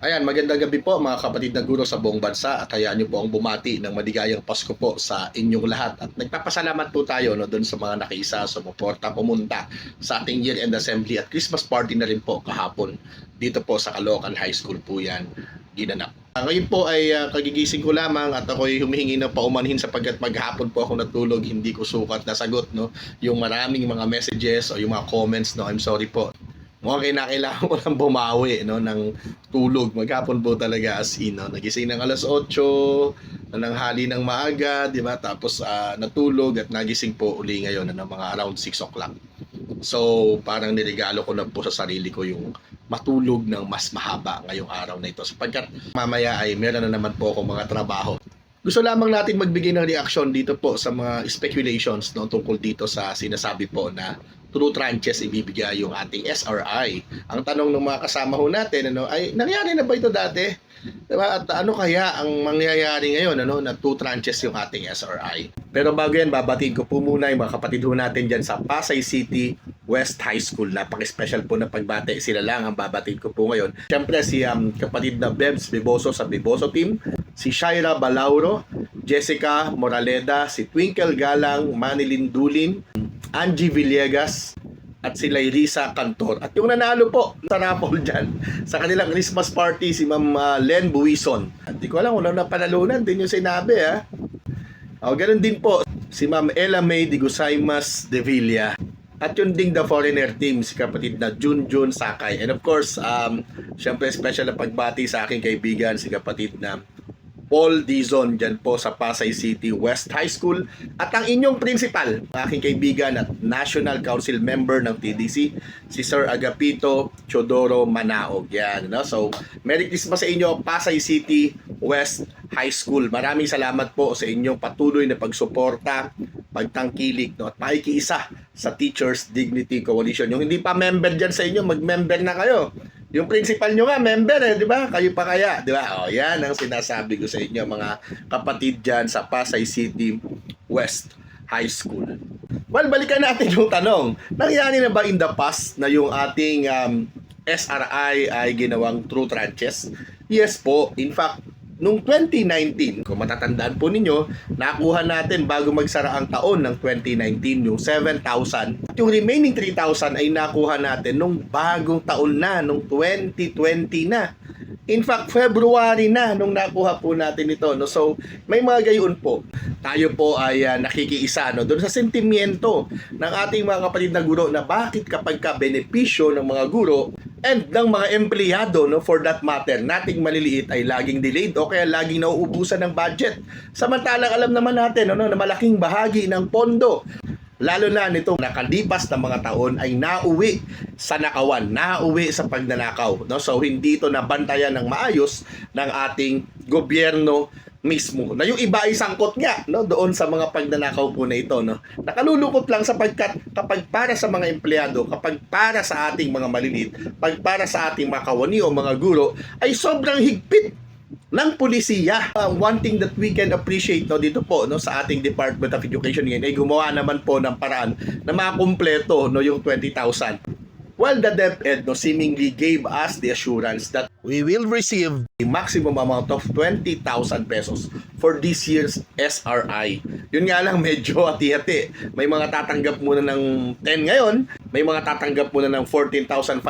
Ayan, magandang gabi po mga kapatid na guro sa buong bansa at hayaan niyo po ang bumati ng maligayang Pasko po sa inyong lahat. At nagpapasalamat po tayo doon sa mga nakiisa, sumuporta, pumunta sa ating year-end assembly at Christmas party na rin po kahapon. Dito po sa Caloocan High School po yan ginanap. Ngayon po ay kagigising ko lamang at ako'y humihingi ng paumanhin sapagkat maghapon po ako natulog, hindi ko sukat na sagot yung maraming mga messages o yung mga comments. I'm sorry po. Mukhang kailangan ko lang bumawi ng tulog. Maghapon po talaga as in. Nagising ng alas 8, nananghali ng maaga, di ba? Tapos natulog at nagising po uli ngayon ng mga around 6 o'clock. So parang niregalo ko na po sa sarili ko yung matulog ng mas mahaba ngayong araw na ito. Sapagkat mamaya ay meron na naman po ako mga trabaho. Gusto lamang natin magbigay ng reaksyon dito po sa mga speculations tungkol dito sa sinasabi po na true tranches ibibigay yung ating SRI. Ang tanong ng mga kasama ho natin, ay nangyari na ba ito dati? Diba? At ano kaya ang mangyayari ngayon na 2 tranches yung ating SRI? Pero bago yan, babatiin ko po muna yung mga kapatid ho natin dyan sa Pasay City West High School. Napaka-special po na pagbati. Sila lang ang babatiin ko po ngayon. Siyempre si kapatid na Bebs Biboso sa Biboso team, si Shaira Balauro, Jessica Moraleda, si Twinkle Galang, Manilin Dulin, Angie Villegas, at si Lairisa Cantor. At yung nanalo po sa raffle dyan, sa kanilang Christmas party, si Ma'am Len Buison. Hindi ko alam kung ano na panalunan din yung sinabi, ha? Ganun din po, si Ma'am Ella May de Gusaymas de Villa. At yun ding the foreigner team, si kapatid na Junjun Sakay. And of course, syempre special na pagbati sa aking kaibigan, si kapatid na Paul Dizon dyan po sa Pasay City West High School. At ang inyong principal, aking kaibigan at National Council member ng TDC, si Sir Agapito Chodoro Manaog. Yan, So, Merry Christmas sa inyo, Pasay City West High School. Maraming salamat po sa inyong patuloy na pagsuporta, pagtangkilik, at pakikiisa sa Teachers Dignity Coalition. Yung hindi pa member dyan sa inyo, mag-member na kayo. Yung principal nyo nga, member di ba? Kayo pa kaya, di ba? Yan ang sinasabi ko sa inyo, mga kapatid dyan sa Pasay City West High School. Well, balikan natin yung tanong. Nangyari na ba in the past na yung ating SRI ay ginawang true tranches? Yes po. In fact, noong 2019, kung matatandaan po ninyo, nakuha natin bago magsara ang taon ng 2019 yung 7,000. At yung remaining 3,000 ay nakuha natin nung bagong taon na, nung 2020 na. In fact, February na nung nakuha po natin ito. So, may mga gayon po. Tayo po ay nakikiisa doon sa sentimiento ng ating mga kapatid na guro na bakit kapag ka-benepisyo ng mga guro and ng mga empleyado, for that matter, nating maliliit ay laging delayed o kaya laging nauubusan ng budget. Samantalang alam naman natin na malaking bahagi ng pondo, lalo na nitong nakalipas na mga taon, ay nauwi sa nakawan, nauwi sa pagnanakaw. So hindi ito nabantayan ng maayos ng ating gobyerno mismo. Na yung iba ay sangkot nga doon sa mga pagnanakaw po na ito. Nakalulungkot lang sapagkat kapag para sa mga empleyado, kapag para sa ating mga maliliit, pag para sa ating mga kawani o mga guro, ay sobrang higpit ng pulisiya. One thing that we can appreciate dito po sa ating Department of Education ngayon ay gumawa naman po ng paraan na makumpleto yung 20,000. Well, the DepEd seemingly gave us the assurance that we will receive the maximum amount of 20,000 pesos for this year's SRI. Yun nga lang, medyo hati-hati. May mga tatanggap muna ng 10 ngayon, may mga tatanggap muna ng 14,500,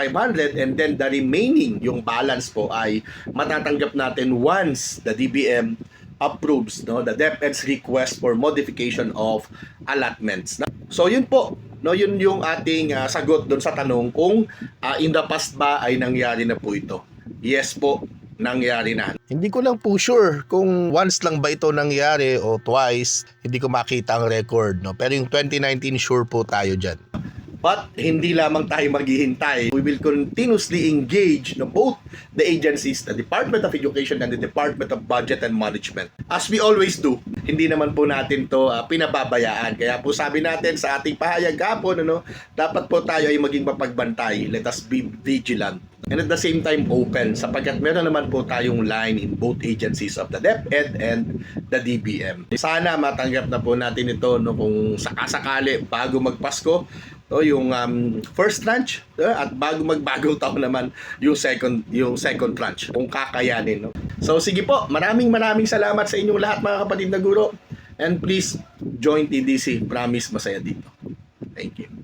and then the remaining, yung balance po, ay matatanggap natin once the DBM approves the DepEd's request for modification of allotments. So yun po, yun yung ating sagot doon sa tanong kung in the past ba ay nangyari na po ito. Yes po, nangyari na. Hindi ko lang po sure kung once lang ba ito nangyari o twice, hindi ko makita ang record. Pero yung 2019 sure po tayo dyan. But hindi lamang tayo maghihintay. We will continuously engage both the agencies, the Department of Education and the Department of Budget and Management. As we always do, hindi naman po natin to pinababayaan. Kaya po sabi natin sa ating pahayag kahapon, dapat po tayo ay maging mapagbantay. Let us be vigilant. And at the same time open sapagkat meron naman po tayong line in both agencies of the DepEd and the DBM. Sana matanggap na po natin ito kung sakasakali bago magpasko no, yung first tranche, at bago magbagong taon naman yung second tranche kung kakayanin, no. So sige po, maraming salamat sa inyong lahat mga kapatid na guro, and please join TDC, promise masaya dito. Thank you.